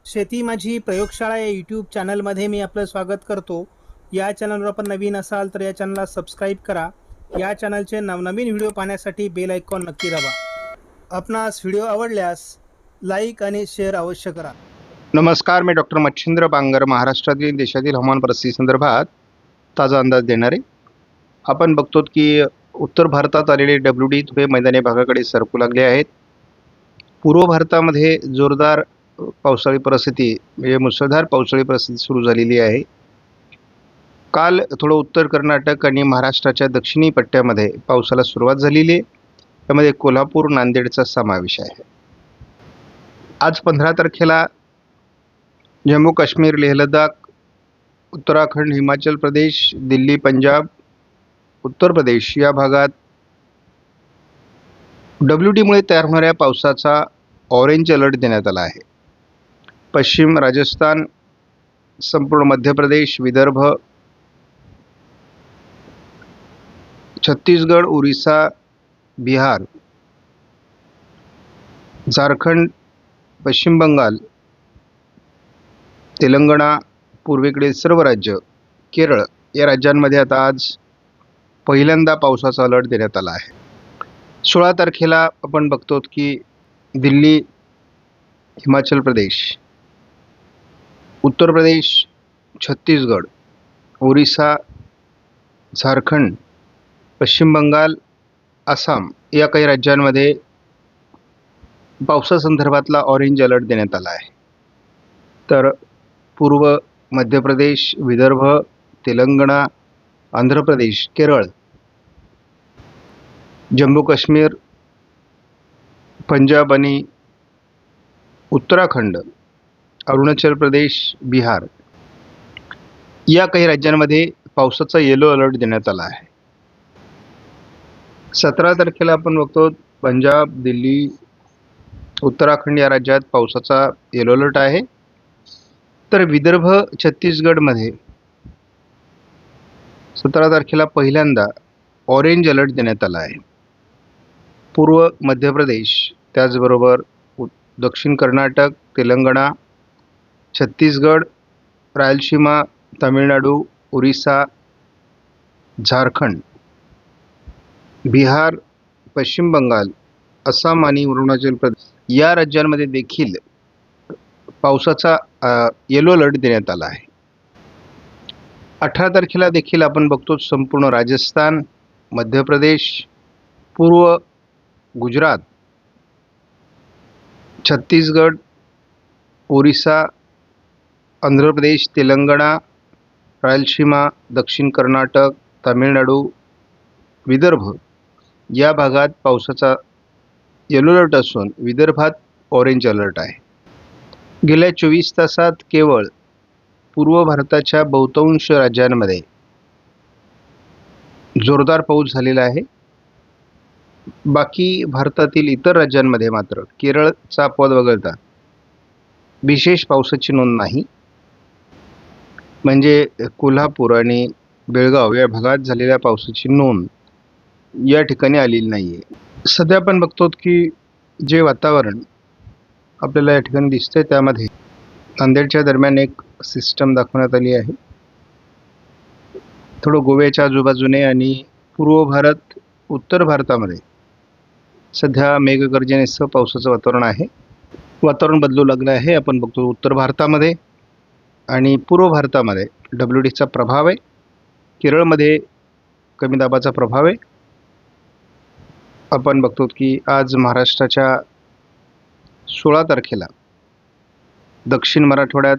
शेती माझी प्रयोगशाळा या यूट्यूब चॅनलमध्ये मी आपलं स्वागत करतो. या चॅनलवर आपण नवीन असाल तर या चॅनलला सबस्क्राईब करा. या चॅनलचे नवनवीन व्हिडिओ पाहण्यासाठी बेल आयकॉन नक्की दाबा. आपणास व्हिडिओ आवडल्यास लाईक आणि शेअर अवश्य करा. नमस्कार, मी डॉक्टर मच्छिंद्र बांगर, महाराष्ट्रातील देशातील हवामान परिस्थिती संदर्भात ताजा अंदाज देणारे. आपण बघतो की उत्तर भारतात आलेले WD थोडे मैदानी भागाकडे सरकू लागले आहेत. पूर्व भारतामध्ये जोरदार पावसाळी परिस्थिती म्हणजे मुसळधार पावसाळी परिस्थिती सुरू झालेली आहे. काल थोडं उत्तर कर्नाटक आणि महाराष्ट्राच्या दक्षिणी पट्ट्यामध्ये पावसाला सुरुवात झालेली आहे. त्यामध्ये कोल्हापूर, नांदेडचा समावेश आहे. आज 15 तारखेला जम्मू काश्मीर, लेह लडाख, उत्तराखंड, हिमाचल प्रदेश, दिल्ली, पंजाब, उत्तर प्रदेश या भागात WDमुळे तयार होणाऱ्या पावसाचा ऑरेंज अलर्ट देण्यात आला आहे. पश्चिम राजस्थान, संपूर्ण मध्य प्रदेश, विदर्भ, छत्तीसगड, ओरिसा, बिहार, झारखंड, पश्चिम बंगाल, तेलंगणा, पूर्वेकडील सर्व राज्य, केरळ या राज्यांमध्ये आता आज पहिल्यांदा पावसाचा अलर्ट देण्यात आला आहे. 16 तारखेला आपण बघतो की दिल्ली, हिमाचल प्रदेश, उत्तर प्रदेश, छत्तीसगड, ओरिसा, झारखंड, पश्चिम बंगाल, आसाम या काही राज्यांमध्ये पावसासंदर्भातला ऑरेंज अलर्ट देण्यात आला आहे. तर पूर्व मध्य प्रदेश, विदर्भ, तेलंगणा, आंध्र प्रदेश, केरळ, जम्मू काश्मीर, पंजाब आणि उत्तराखंड, अरुणाचल प्रदेश, बिहार या काही राज्यांमध्ये पावसाचा येलो अलर्ट देण्यात आला आहे. 17 तारखेला आपण बघतो पंजाब, दिल्ली, उत्तराखंड या राज्यात पावसाचा येलो अलर्ट आहे. तर विदर्भ, छत्तीसगडमध्ये 17 तारखेला पहिल्यांदा ऑरेंज अलर्ट देण्यात आला आहे. पूर्व मध्य प्रदेश, त्याचबरोबर दक्षिण कर्नाटक, तेलंगणा, छत्तीसगड, रायलसीमा, तामिळनाडू, ओरिसा, झारखंड, बिहार, पश्चिम बंगाल, आसाम आणि अरुणाचल प्रदेश या राज्यांमध्ये देखील पावसाचा येलो अलर्ट देण्यात आला आहे. 18 तारखेला देखील आपण बघतो संपूर्ण राजस्थान, मध्य प्रदेश, पूर्व गुजरात, छत्तीसगड, ओरिसा, आंध्र प्रदेश, तेलंगणा, रायलसीमा, दक्षिण कर्नाटक, तामिळनाडू, विदर्भ या भागात पावसाचा येलो अलर्ट असून विदर्भात ऑरेंज अलर्ट आहे. गेल्या 24 तासात केवळ पूर्व भारताच्या बहुतांश राज्यांमध्ये जोरदार पाऊस झालेला आहे. बाकी भारतातील इतर राज्यांमध्ये मात्र केरळचा अपवाद वगळता विशेष पावसाची नोंद नाही. म्हणजे कोल्हापूर आणि बेळगाव या भागात झालेल्या पावसाची नोंद या ठिकाणी आलेली नाही आहे. सध्या आपण बघतो की जे वातावरण आपल्याला या ठिकाणी दिसतंय त्यामध्ये नांदेडच्या दरम्यान एक सिस्टम दाखवण्यात आली आहे. थोडं गोव्याच्या आजूबाजूने आणि पूर्व भारत, उत्तर भारतामध्ये सध्या मेघगर्जनेसह पावसाचं वातावरण आहे. वातावरण बदलू लागलं आहे. आपण बघतो उत्तर भारतामध्ये आणि पूर्व भारतामध्ये WDचा प्रभाव आहे. केरळमध्ये कमी दाबाचा प्रभाव आहे. आपण बघतो की आज महाराष्ट्राच्या 16 तारखेला दक्षिण मराठवाड्यात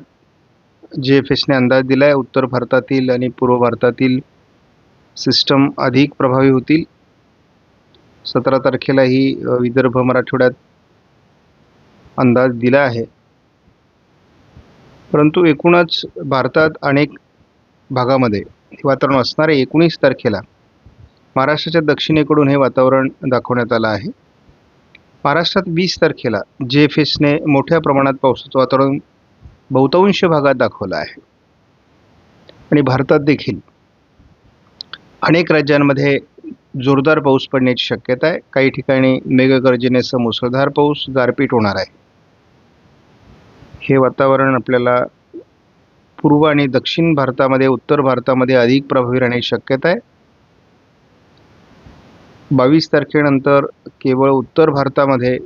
JFSने अंदाज दिला आहे उत्तर भारतातील आणि पूर्व भारतातील सिस्टम अधिक प्रभावी होतील. 17 तारखेलाही विदर्भ, मराठवाड्यात अंदाज दिला आहे. परंतु एकूणच भारतात अनेक भागामध्ये हे वातावरण असणार आहे. 19 तारखेला महाराष्ट्राच्या दक्षिणेकडून हे वातावरण दाखवण्यात आलं आहे. महाराष्ट्रात 20 तारखेला JFSने मोठ्या प्रमाणात पावसाचं वातावरण बहुतांश भागात दाखवलं आहे. आणि भारतात देखील अनेक राज्यांमध्ये जोरदार पाऊस पडण्याची शक्यता आहे. काही ठिकाणी मेघगर्जनेसह मुसळधार पाऊस, गारपीट होणार आहे. हे वातावरण आपल्याला पूर्व आणि दक्षिण भारतामध्ये, उत्तर भारतामध्ये अधिक प्रभावी राहण्याची शक्यता आहे. 22 तारखेनंतर केवळ उत्तर भारतामध्ये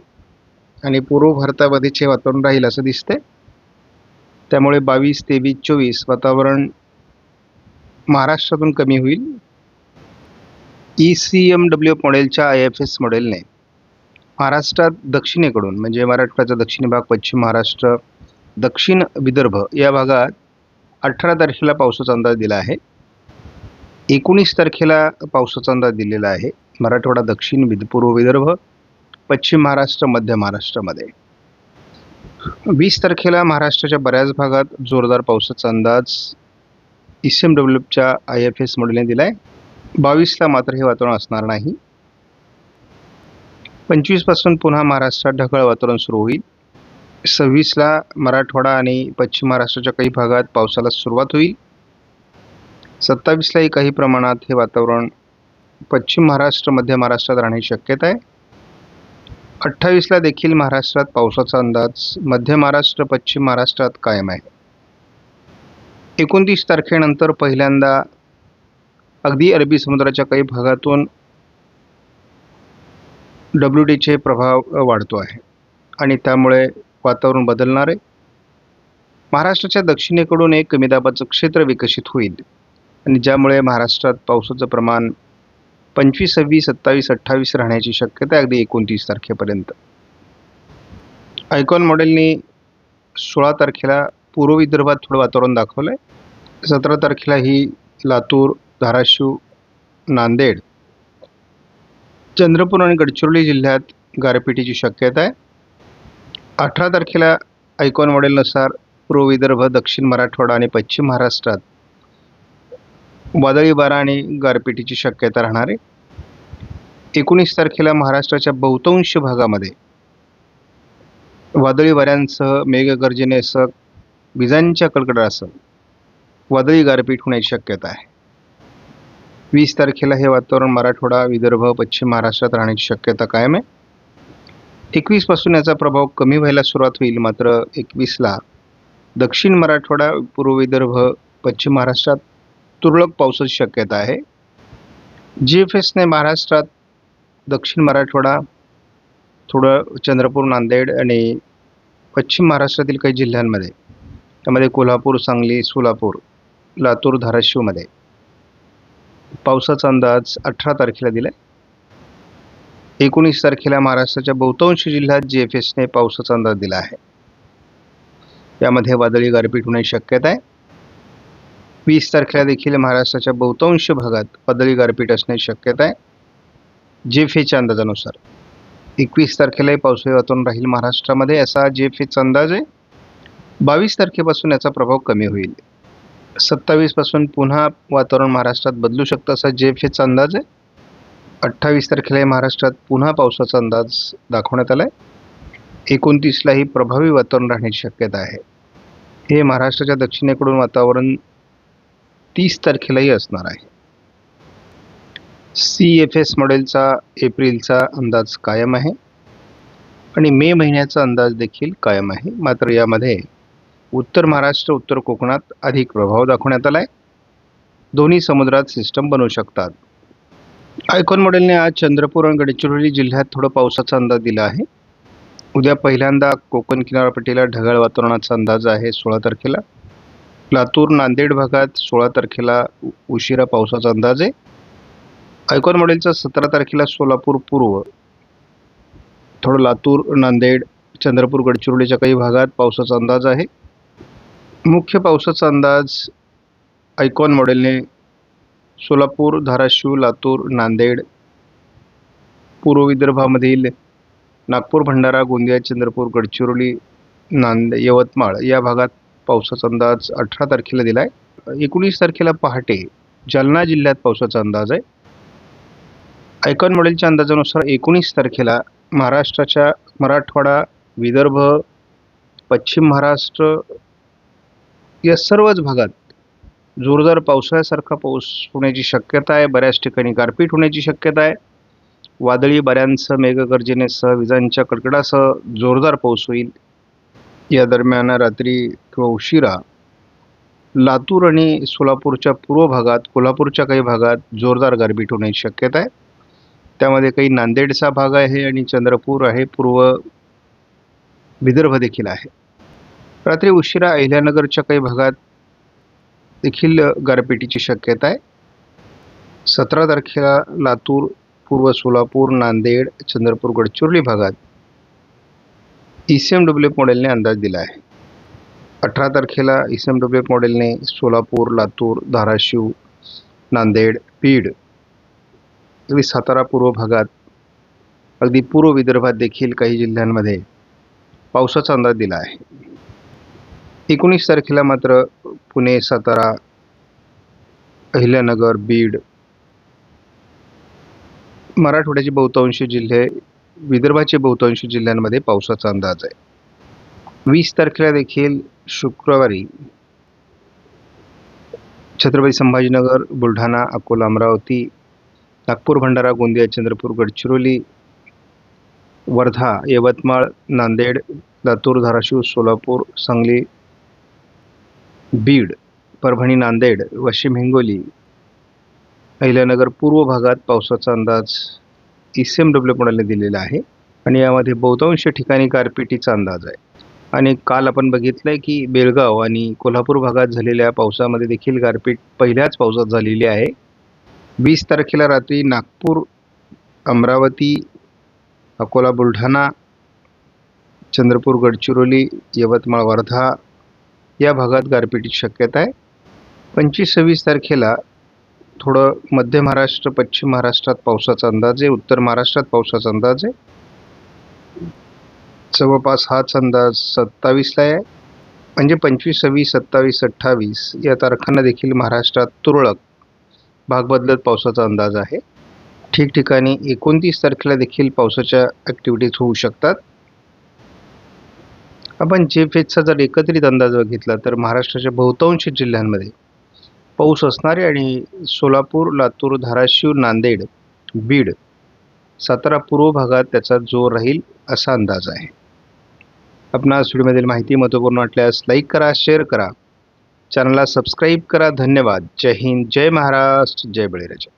आणि पूर्व भारतामध्येच हे वातावरण राहील असं दिसतंय. त्यामुळे 22, 23, 24 वातावरण महाराष्ट्रातून कमी होईल. ECMW मॉडेलच्या IFS मॉडेलने महाराष्ट्रात दक्षिणेकडून म्हणजे मराठवाड्याचा दक्षिणी भाग, पश्चिम महाराष्ट्र, दक्षिण विदर्भ या भागात 18 तारखेला पावसाचा अंदाज दिला आहे. 19 तारखेला पावसाचा अंदाज दिलेला आहे मराठवाडा, दक्षिण पूर्व विदर्भ, पश्चिम महाराष्ट्र, मध्य महाराष्ट्रामध्ये. 20 तारखेला महाराष्ट्राच्या बऱ्याच भागात जोरदार पावसाचा अंदाज ECMWच्या IFS मॉडेलने दिला आहे. 22ला मात्र हे वातावरण असणार नाही. 25 पासून पुन्हा महाराष्ट्रात ढगाळ वातावरण सुरू होईल. 26ला मराठवाडा आणि पश्चिम महाराष्ट्राच्या काही भागात पावसाला सुरुवात होईल. 27लाही काही प्रमाणात हे वातावरण पश्चिम महाराष्ट्र, मध्य महाराष्ट्रात राहण्याची शक्यता आहे. 28ला देखील महाराष्ट्रात पावसाचा अंदाज मध्य महाराष्ट्र, पश्चिम महाराष्ट्रात कायम आहे. 29 तारखेनंतर पहिल्यांदा अगदी अरबी समुद्राच्या काही भागातून WDचे प्रभाव वाढतो आहे आणि त्यामुळे वातावरण बदलणार आहे. महाराष्ट्राच्या दक्षिणेकडून एक कमी दाबाचं क्षेत्र विकसित होईल आणि ज्यामुळे महाराष्ट्रात पावसाचं प्रमाण 25, 26, 27, 28 राहण्याची शक्यता आहे अगदी 29 तारखेपर्यंत. आयकॉन मॉडेलने 16 तारखेला पूर्व विदर्भात थोडं वातावरण दाखवलं आहे. 17 तारखेला ही लातूर, धाराशिव, नांदेड, चंद्रपूर आणि गडचिरोली जिल्ह्यात गारपिटीची शक्यता आहे. 18 तारखेला आयकॉन मॉडेलनुसार पूर्व विदर्भ, दक्षिण मराठवाडा आणि पश्चिम महाराष्ट्रात वादळी वारा आणि गारपिटीची शक्यता राहणार आहे. 19 तारखेला महाराष्ट्राच्या बहुतांश भागामध्ये वादळी वाऱ्यांसह, मेघगर्जनेसह, विजांच्या कडकडाटासह वादळी गारपीट होण्याची शक्यता आहे. 20 तारखेला हे वातावरण मराठवाडा, विदर्भ, पश्चिम महाराष्ट्रात राहण्याची शक्यता कायम आहे. 21 पासून याचा प्रभाव कमी व्हायला सुरुवात होईल. मात्र 21ला दक्षिण मराठवाडा, पूर्व विदर्भ, पश्चिम महाराष्ट्रात तुरळक पावसाची शक्यता आहे. GFSने महाराष्ट्रात दक्षिण मराठवाडा, थोडं चंद्रपूर, नांदेड आणि पश्चिम महाराष्ट्रातील काही जिल्ह्यांमध्ये, त्यामध्ये कोल्हापूर, सांगली, सोलापूर, लातूर, धाराशिवमध्ये पावसाचा अंदाज 18 तारखेला दिला आहे. 19 तारखेला महाराष्ट्राच्या बहुतांश जिल्ह्यात GFSने पावसाचा अंदाज दिला आहे. यामध्ये वादळी गारपीट होण्याची शक्यता आहे. 20 तारखेला देखील महाराष्ट्राच्या बहुतांश भागात वादळी गारपीट असण्याची शक्यता आहे GFSच्या अंदाजानुसार. 21 तारखेलाही पावसाळी वातावरण राहील महाराष्ट्रामध्ये असा GFSचा अंदाज आहे. 22 तारखेपासून याचा प्रभाव कमी होईल. 27 पासून पुन्हा वातावरण महाराष्ट्रात बदलू शकतं असा GFSचा अंदाज आहे. 28 तारखेला महाराष्ट्रात पुन्हा पावसाचा अंदाज दाखवण्यात आला आहे. 29लाही प्रभावी वातावरण राहण्याची शक्यता आहे. हे महाराष्ट्राच्या दक्षिणेकडून वातावरण 30 तारखेलाही असणार आहे. CFS मॉडेलचा एप्रिलचा अंदाज कायम आहे आणि मे महिन्याचा अंदाज देखील कायम आहे. मात्र यामध्ये उत्तर महाराष्ट्र, उत्तर कोकणात अधिक प्रभाव दाखवण्यात आला आहे. दोन्ही समुद्रात सिस्टम बनवू शकतात. आयकॉन मॉडेलने आज चंद्रपूर आणि गडचिरोली जिल्ह्यात थोडं पावसाचा अंदाज दिला आहे. उद्या पहिल्यांदा कोकण किनारपट्टीला ढगाळ वातावरणाचा अंदाज आहे 16 तारखेला. लातूर, नांदेड भागात 16 तारखेला उशिरा पावसाचा अंदाज आहे. आयकॉन मॉडेलचा 17 तारखेला सोलापूर पूर्व, थोडं लातूर, नांदेड, चंद्रपूर, गडचिरोलीच्या काही भागात पावसाचा अंदाज आहे. मुख्य पावसाचा अंदाज आयकॉन मॉडेलने सोलापूर, धाराशिव, लातूर, नांदेड, पूर्व विदर्भामधील नागपूर, भंडारा, गोंदिया, चंद्रपूर, गडचिरोली, यवतमाळ या भागात पावसाचा अंदाज 18 तारखेला दिला आहे. 19 तारखेला पहाटे जालना जिल्ह्यात पावसाचा अंदाज आहे. आयकॉन मॉडेलच्या अंदाजानुसार 19 तारखेला महाराष्ट्राच्या मराठवाडा, विदर्भ, पश्चिम महाराष्ट्र या सर्वच भागात जोरदार पावसाळ्यासारखा पाऊस होण्याची शक्यता आहे. बऱ्याच ठिकाणी गारपीट होण्याची शक्यता आहे. वादळी वाऱ्यांसह, मेघगर्जनेसह, विजांच्या कडकडासह जोरदार पाऊस होईल. या दरम्यान रात्री किंवा उशिरा लातूर आणि सोलापूरच्या पूर्व भागात, कोल्हापूरच्या काही भागात जोरदार गारपीट होण्याची शक्यता आहे. त्यामध्ये काही नांदेडचा भाग आहे आणि चंद्रपूर आहे, पूर्व विदर्भ देखील आहे. रात्री उशिरा अहिल्यानगरच्या काही भागात देखील गारपिटीची शक्यता आहे. 17 तारखेला लातूर, पूर्व सोलापूर, नांदेड, चंद्रपूर, गडचिरोली भागात ECMWF मॉडेलने अंदाज दिला आहे. 18 तारखेला ECMWF मॉडेलने सोलापूर, लातूर, धाराशिव, नांदेड, बीड, अगदी सातारा पूर्व भागात, अगदी पूर्व विदर्भात देखील काही जिल्ह्यांमध्ये पावसाचा अंदाज दिला आहे. 19 तारखेला मात्र पुणे, सातारा, अहिल्यानगर, बीड, मराठवाड्याचे बहुतांशी जिल्हे, विदर्भाचे बहुतांशी जिल्ह्यांमध्ये पावसाचा अंदाज आहे. 20 तारखेला देखील शुक्रवारी छत्रपती संभाजीनगर, बुलढाणा, अकोला, अमरावती, नागपूर, भंडारा, गोंदिया, चंद्रपूर, गडचिरोली, वर्धा, यवतमाळ, नांदेड, लातूर, धाराशिव, सोलापूर, सांगली, बीड, परभणी, नांदेड, वाशिम, हिंगोली, अहिल्यानगर पूर्व भागात पावसाचा अंदाज ECMWF मॉडेलने दिलेला आहे आणि यामध्ये बहुतांश ठिकाणी गारपिटीचा अंदाज आहे. आणि काल आपण बघितलंय की बेळगाव आणि कोल्हापूर भागात झालेल्या पावसामध्ये देखील गारपीट पहिल्याच पावसात झालेली आहे. 20 तारखेला रात्री नागपूर, अमरावती, अकोला, बुलढाणा, चंद्रपूर, गडचिरोली, यवतमाळ, वर्धा या भागात गारपिटीची शक्यता आहे. 25-26 तारखेला थोडं मध्य महाराष्ट्र, पश्चिम महाराष्ट्रात पावसाचा अंदाज आहे. उत्तर महाराष्ट्रात पावसाचा अंदाज आहे. जवळपास हाच अंदाज 27ला आहे. म्हणजे 25, 26, 27, 28 या तारखांना देखील महाराष्ट्रात तुरळक भाग बदलत पावसाचा अंदाज आहे. ठिकठिकाणी 29 तारखेला देखील पावसाच्या ॲक्टिव्हिटीज होऊ शकतात. आपण JFHचा जर एकत्रित अंदाज बघितला तर महाराष्ट्राच्या बहुतांश जिल्ह्यांमध्ये पाऊस असणार आहे आणि सोलापूर, लातूर, धाराशिव, नांदेड, बीड, सातारा पूर्व भागात त्याचा जोर राहील असा अंदाज आहे. आपणास व्हिडिओमधील माहिती महत्त्वपूर्ण वाटल्यास लाईक करा, शेअर करा, चॅनलला सबस्क्राईब करा. धन्यवाद. जय हिंद, जय महाराष्ट्र, जय बळीराजा.